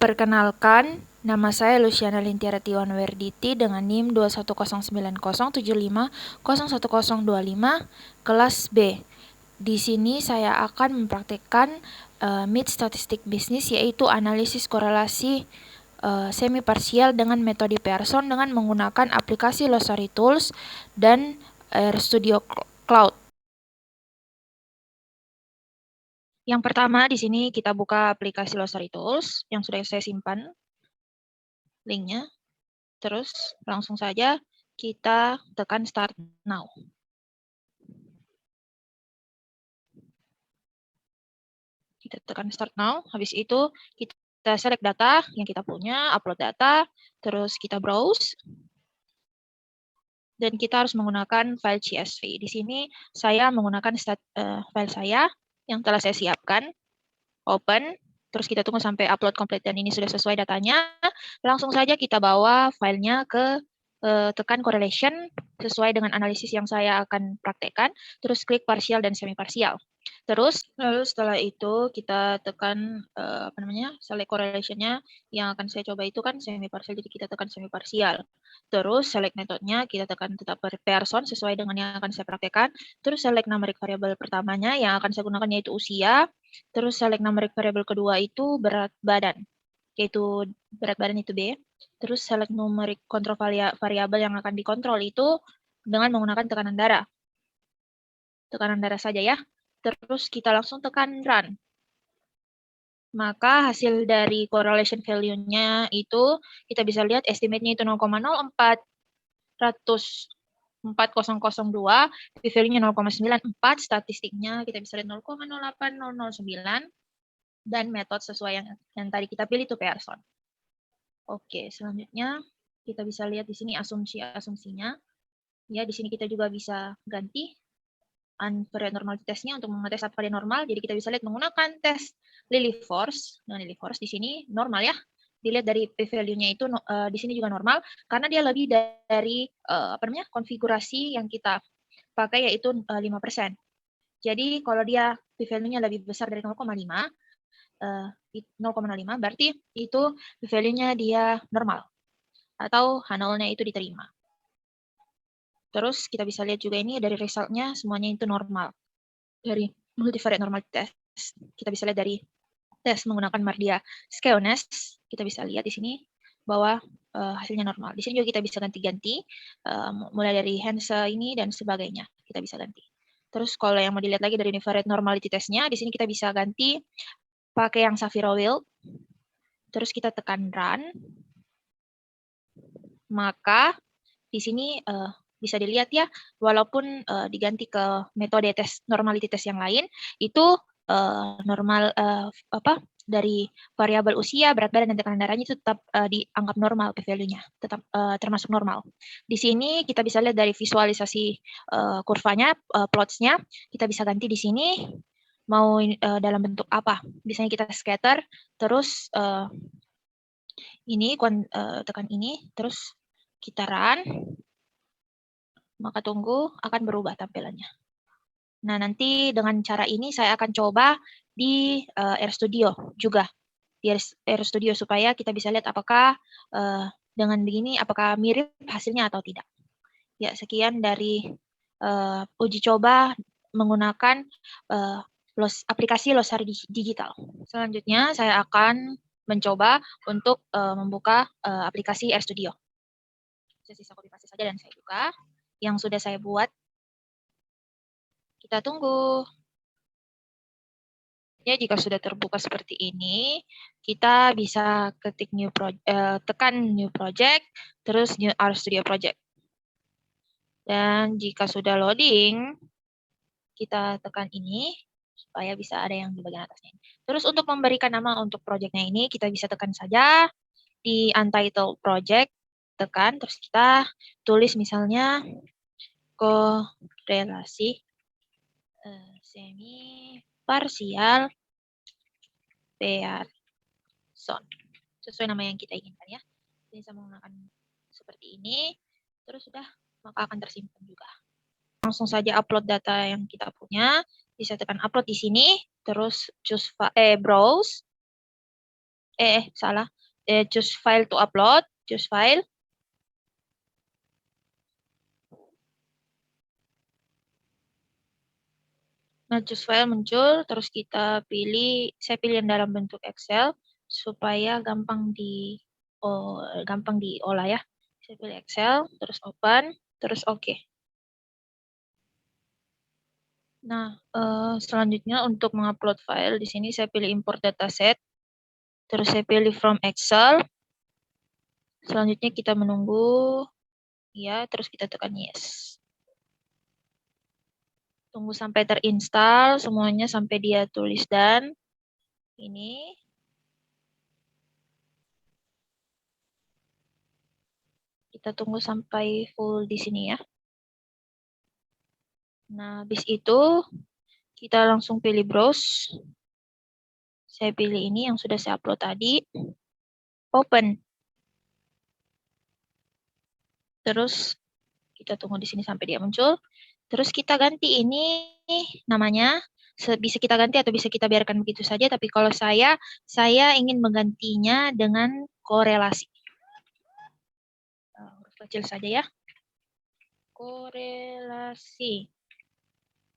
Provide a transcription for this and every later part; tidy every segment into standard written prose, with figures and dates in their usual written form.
Perkenalkan, nama saya Luciana Lintiara Tiwanwerditi dengan NIM 2109075011025 kelas B. Di sini saya akan mempraktikkan MIT statistik bisnis, yaitu analisis korelasi semi parsial dengan metode Pearson dengan menggunakan aplikasi Glossary Tools dan RStudio Cloud. Yang pertama, di sini kita buka aplikasi Glossary Tools yang sudah saya simpan linknya. Terus langsung saja kita tekan Start Now. Kita tekan Start Now. Habis itu kita select data yang kita punya, upload data, terus kita browse. Dan kita harus menggunakan file CSV. Di sini saya menggunakan file saya yang telah saya siapkan. Open. Terus kita tunggu sampai upload komplit dan ini sudah sesuai datanya. Langsung saja kita bawa filenya ke tekan correlation sesuai dengan analisis yang saya akan praktekkan. Terus klik partial dan semi partial. Terus lalu setelah itu kita tekan select correlation-nya. Yang akan saya coba itu kan semi partial, jadi kita tekan semi partial. Terus select metodenya, kita tekan tetap Pearson sesuai dengan yang akan saya praktekkan. Terus select numeric variable pertamanya yang akan saya gunakan yaitu usia. Terus select numeric variable kedua itu berat badan, yaitu berat badan itu B. Terus select numeric control variable yang akan dikontrol itu dengan menggunakan tekanan darah. Tekanan darah saja ya. Terus kita langsung tekan run. Maka hasil dari correlation value-nya itu kita bisa lihat estimate-nya itu 0,04, 4002, p-value-nya 0,94, statistiknya kita bisa lihat 0,08009, dan metode sesuai yang tadi kita pilih itu Pearson. Oke, selanjutnya kita bisa lihat di sini asumsinya. Ya, di sini kita juga bisa ganti unvariate normality testnya untuk mengetes apa dia normal. Jadi kita bisa lihat menggunakan tes Lilly Force. Nah, Lilly Force di sini normal ya. Dilihat dari p-value-nya itu di sini juga normal karena dia lebih dari konfigurasi yang kita pakai yaitu 5%. Jadi kalau dia p-value-nya lebih besar dari 0,05 berarti itu p-value-nya dia normal atau H0-nya itu diterima. Terus kita bisa lihat juga ini dari result-nya semuanya itu normal. Dari multivariate normality test, kita bisa lihat dari tes menggunakan Mardia Skeones, kita bisa lihat di sini bahwa hasilnya normal. Di sini juga kita bisa ganti-ganti, mulai dari Hanse ini dan sebagainya, kita bisa ganti. Terus kalau yang mau dilihat lagi dari univariate normality test-nya, di sini kita bisa ganti pakai yang Shapiro-Wilk. Terus kita tekan run. Maka di sini bisa dilihat ya, walaupun diganti ke metode tes normality test yang lain, itu dari variabel usia, berat badan, dan tekanan darahnya itu tetap dianggap normal p-value-nya, tetap termasuk normal. Di sini kita bisa lihat dari visualisasi kurvanya, plots-nya, kita bisa ganti di sini mau dalam bentuk apa. Biasanya kita scatter, terus ini tekan ini, terus kita run, maka tunggu akan berubah tampilannya. Nah, nanti dengan cara ini saya akan coba di RStudio juga. Di RStudio supaya kita bisa lihat apakah dengan begini apakah mirip hasilnya atau tidak. Ya, sekian dari uji coba menggunakan aplikasi Glossary digital. Selanjutnya saya akan mencoba untuk membuka aplikasi RStudio. Saya sisa copy paste saja dan saya buka yang sudah saya buat. Kita tunggu. Ya, jika sudah terbuka seperti ini, kita bisa ketik tekan new project, terus new RStudio project. Dan jika sudah loading, kita tekan ini supaya bisa ada yang di bagian atasnya. Terus untuk memberikan nama untuk projectnya ini, kita bisa tekan saja di untitled project, tekan, terus kita tulis misalnya korelasi semi parsial Pearson. Sesuai nama yang kita inginkan ya. Jadi saya menggunakan seperti ini, terus sudah, maka akan tersimpan juga. Langsung saja upload data yang kita punya, bisa tekan upload di sini, terus choose browse. salah. Choose file to upload, choose file. Nah, choose file muncul, terus kita pilih, saya pilih yang dalam bentuk Excel supaya gampang diolah ya. Saya pilih Excel, terus open, terus oke. Nah, selanjutnya untuk mengupload file di sini saya pilih import dataset, terus saya pilih from Excel. Selanjutnya kita menunggu, ya, terus kita tekan yes. Tunggu sampai terinstall semuanya sampai dia tulis dan ini. Kita tunggu sampai full di sini ya. Nah, habis itu kita langsung pilih browse. Saya pilih ini yang sudah saya upload tadi. Open. Terus kita tunggu di sini sampai dia muncul. Terus kita ganti ini namanya. Bisa kita ganti atau bisa kita biarkan begitu saja. Tapi kalau saya ingin menggantinya dengan korelasi. Huruf kecil saja ya. Korelasi.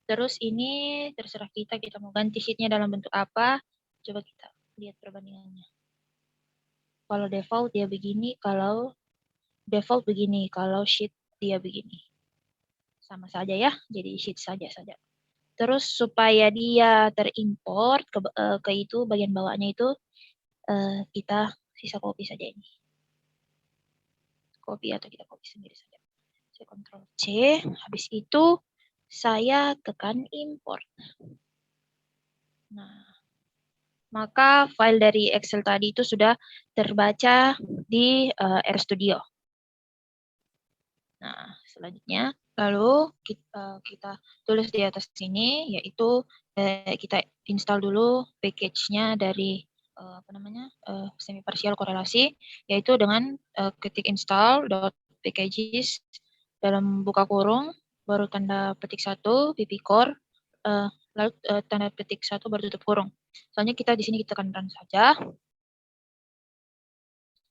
Terus ini terserah kita mau ganti sheet-nya dalam bentuk apa. Coba kita lihat perbandingannya. Kalau default dia begini, kalau sheet dia begini. Sama saja ya, jadi sheet saja. Terus supaya dia terimport ke itu bagian bawahnya itu kita sisa copy saja ini. Copy atau kita copy sendiri saja. Saya Ctrl C, habis itu saya tekan import. Nah, maka file dari Excel tadi itu sudah terbaca di RStudio. Nah, selanjutnya lalu kita tulis di atas sini, yaitu kita install dulu package-nya dari semi partial korelasi, yaitu dengan ketik install.packages dalam buka kurung, baru tanda petik 1, ppcore, lalu tanda petik 1 baru tutup kurung. Soalnya kita di sini kita tekan run saja.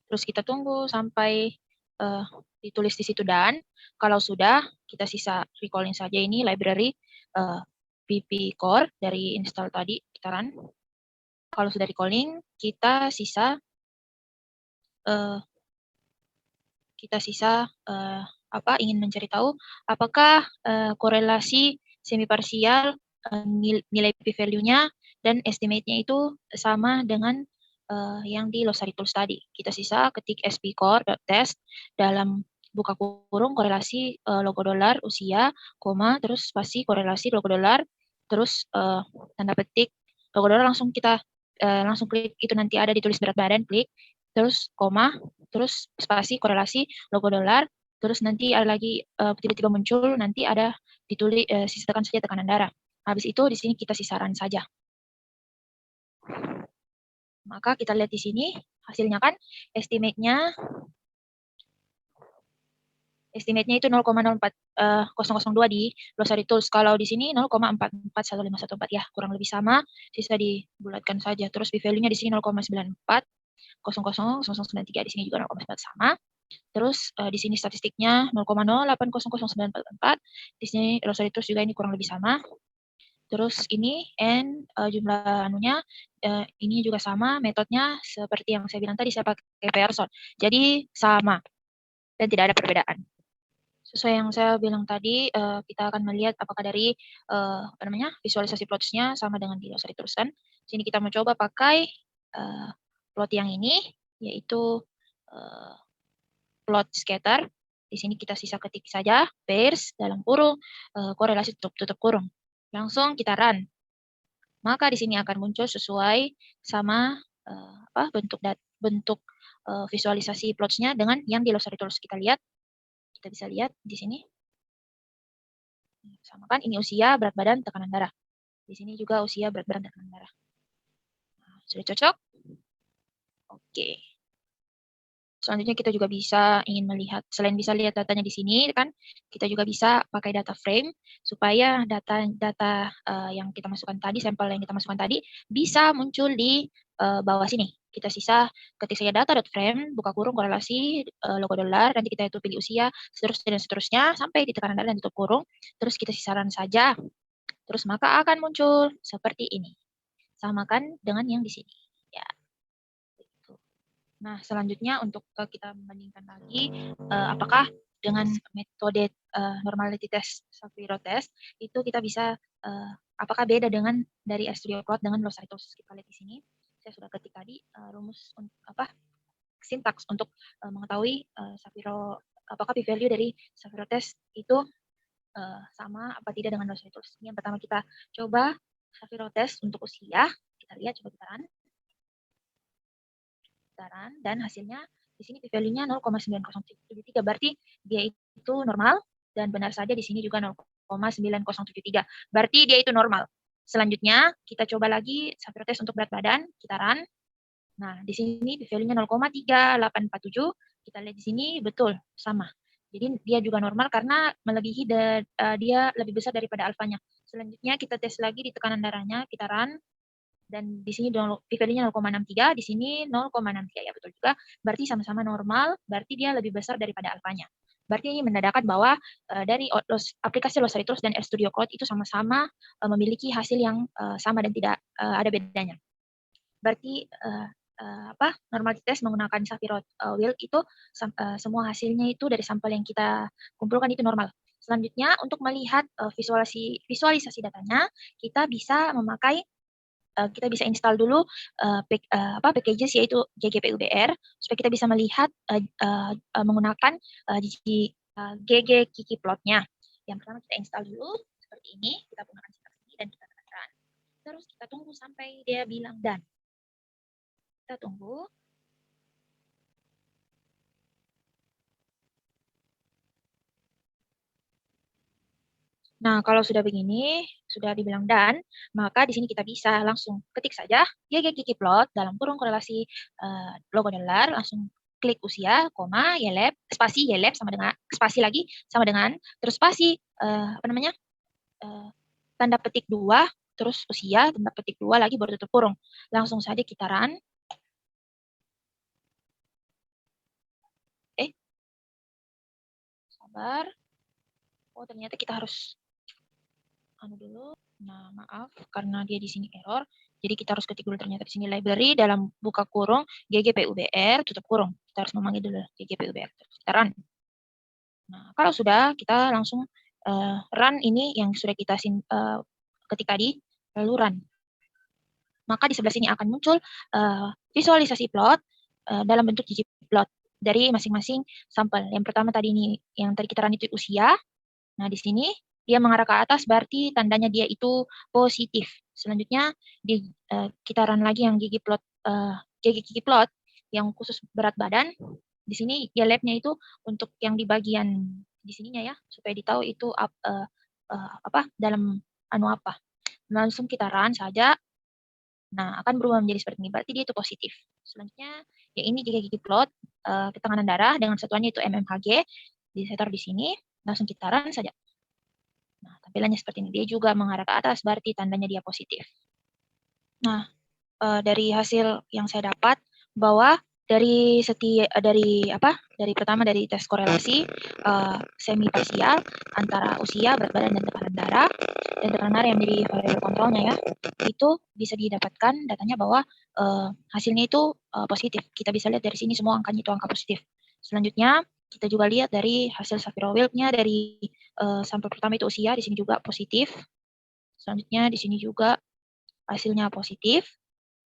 Terus kita tunggu sampai ditulis di situ dan kalau sudah kita sisa recalling saja ini library ppcore dari install tadi kita run. Kalau sudah recalling kita sisa ingin mencari tahu apakah korelasi semi parsial nilai p-value-nya dan estimate-nya itu sama dengan yang di Losari Tools tadi. Kita sisa ketik spcore.test dalam buka kurung korelasi logo dolar usia, koma, terus spasi korelasi logo dolar, terus tanda petik logo dolar langsung kita langsung klik itu nanti ada ditulis berat badan, klik, terus koma, terus spasi korelasi logo dolar, terus nanti ada lagi tiba-tiba muncul nanti ada ditulis sisakan saja tekanan darah. Habis itu di sini kita sisaran saja. Maka kita lihat di sini hasilnya kan estimate-nya itu 0,04002 di Glossary Tools. Kalau di sini 0,441514 ya, kurang lebih sama, sisa dibulatkan saja. Terus p-value-nya di sini 0,94000093, di sini juga 0,9 sama. Terus di sini statistiknya 0,08009444, di sini Glossary Tools juga ini kurang lebih sama. Terus ini jumlah anunya ini juga sama, metodenya seperti yang saya bilang tadi saya pakai Pearson. Jadi sama dan tidak ada perbedaan. Sesuai yang saya bilang tadi, kita akan melihat apakah dari visualisasi plots-nya sama dengan di Glossary Tools kan. Sini kita mencoba pakai plot yang ini, yaitu plot scatter. Di sini kita sisa ketik saja pairs dalam kurung korelasi tutup kurung. Langsung kita run. Maka di sini akan muncul sesuai sama bentuk visualisasi plots-nya dengan yang di Glossary Tools. Kita bisa lihat di sini. Sama kan, ini usia, berat badan, tekanan darah. Di sini juga usia, berat badan, tekanan darah. Nah, sudah cocok? Oke. Selanjutnya kita juga ingin melihat, selain bisa lihat datanya di sini kan, kita juga bisa pakai data frame supaya data yang kita masukkan tadi, sampel yang kita masukkan tadi bisa muncul di bawah sini. kita sisa ketik saja data.frame, buka kurung, korelasi, logo dolar, nanti kita itu pilih usia, seterusnya dan seterusnya, sampai di tekanan darah dan tutup kurung, terus kita sisaran saja, terus maka akan muncul seperti ini. Samakan dengan yang di sini. Ya, gitu. Nah, selanjutnya untuk kita membandingkan lagi, apakah dengan metode normality test, Shapiro test, itu kita bisa, apakah beda dengan dari RStudio Plot dengan Lossary Tools. Kita lihat di sini, saya sudah ketik tadi rumus sintaks untuk mengetahui Shapiro, apakah p-value dari Shapiro test itu sama apa tidak dengan Lossary Tools. Ini yang pertama kita coba Shapiro test untuk usia. Kita lihat, coba kita run, dan hasilnya di sini p-value-nya 0,9073. Berarti dia itu normal, dan benar saja di sini juga 0,9073. Berarti dia itu normal. Selanjutnya kita coba lagi Shapiro test untuk berat badan, kita run. Nah, di sini p-value-nya 0,3847. Kita lihat di sini betul sama. Jadi dia juga normal karena melebihi dia lebih besar daripada alfanya. Selanjutnya kita tes lagi di tekanan darahnya, kita run, dan di sini p-value-nya 0,63, di sini 0,63, ya betul juga. Berarti sama-sama normal, berarti dia lebih besar daripada alfanya. Berarti ini menandakan bahwa dari aplikasi Lossary Tools dan RStudio Code itu sama-sama memiliki hasil yang sama dan tidak ada bedanya. Berarti normality test menggunakan Shapiro Wilk itu semua hasilnya itu dari sampel yang kita kumpulkan itu normal. Selanjutnya untuk melihat visualisasi datanya, kita bisa memakai kita bisa install dulu packages yaitu GGPUBR supaya kita bisa melihat menggunakan GG Kiki plotnya. Yang pertama kita install dulu seperti ini, kita gunakan sintaks ini dan kita tekan run. Terus kita tunggu sampai dia bilang done. Kita tunggu. Nah, kalau sudah begini, sudah dibilang done, maka di sini kita bisa langsung ketik saja GG plot dalam kurung korelasi logo dolar, langsung klik usia, koma, YLab, spasi YLab sama dengan spasi lagi sama dengan terus spasi tanda petik 2, terus usia, tanda petik 2 lagi baru tutup kurung. Langsung saja kita run. Sabar. Oh, ternyata kita harus dulu. Nah, maaf karena dia di sini error. Jadi kita harus ketik dulu ternyata di sini library dalam buka kurung GGPUBR tutup kurung. Kita harus memanggil dulu GGPUBR. Kita run. Nah, kalau sudah kita langsung run ini yang sudah kita ketik tadi, lalu run. Maka di sebelah sini akan muncul visualisasi plot dalam bentuk ggplot dari masing-masing sampel. Yang pertama tadi ini yang tadi kita run itu usia. Nah, di sini dia mengarah ke atas berarti tandanya dia itu positif. Selanjutnya kita run lagi yang GG plot yang khusus berat badan. Di sini ya labnya itu untuk yang di bagian di sininya ya supaya ditahu itu dalam apa. Langsung kita run saja. Nah, akan berubah menjadi seperti ini. Berarti dia itu positif. Selanjutnya ya ini GG plot tekanan darah dengan satuannya itu mmHg. Saya taruh di sini. Langsung kita run saja. Nah, tampilannya seperti ini. Dia juga mengarah ke atas, berarti tandanya dia positif. Nah, dari hasil yang saya dapat, bahwa dari pertama dari tes korelasi semi parsial antara usia, berat badan, dan tekanan darah yang menjadi variabel kontrolnya ya, itu bisa didapatkan datanya bahwa hasilnya itu positif. Kita bisa lihat dari sini semua angkanya itu angka positif. Selanjutnya kita juga lihat dari hasil Shapiro Wilk-nya dari sampel pertama itu usia, di sini juga positif. Selanjutnya di sini juga hasilnya positif.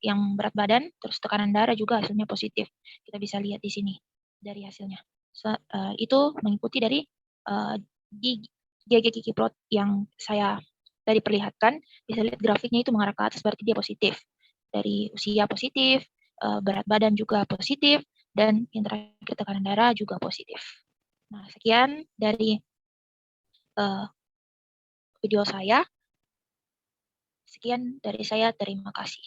Yang berat badan, terus tekanan darah juga hasilnya positif. Kita bisa lihat di sini dari hasilnya. Itu mengikuti dari GG Kiki plot yang saya tadi perlihatkan. Bisa lihat grafiknya itu mengarah ke atas, berarti dia positif. Dari usia positif, berat badan juga positif, dan yang terakhir tekanan darah juga positif. Nah, sekian dari video saya. Sekian dari saya, terima kasih.